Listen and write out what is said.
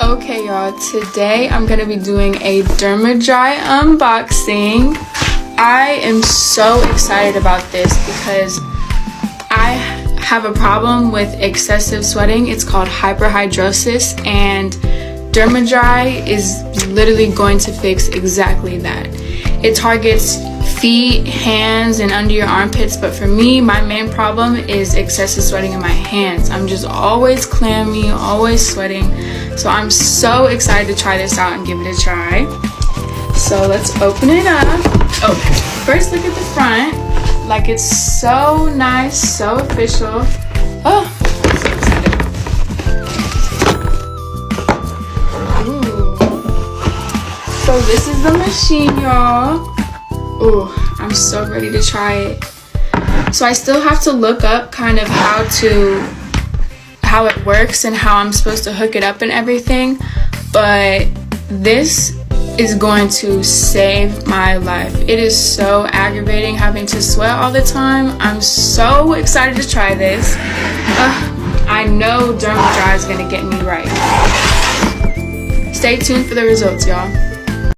Okay y'all, today I'm gonna be doing a Dermadry unboxing. I am so excited about this because I have a problem with excessive sweating. It's called hyperhidrosis, and Dermadry is literally going to fix exactly that. It targets feet, hands, and under your armpits, but for me, my main problem is excessive sweating in my hands. I'm just always clammy, always sweating. So I'm so excited to try this out and give it a try. So let's open it up. Oh, first look at the front. Like, it's so nice, so official. Oh, I'm so excited. Ooh. So this is the machine, y'all. Ooh, I'm so ready to try it. So I still have to look up kind of how it works and how I'm supposed to hook it up and everything, but this is going to save my life. It is so aggravating having to sweat all the time. I'm so excited to try this. I know Dermadry is gonna get me right. Stay tuned for the results, y'all.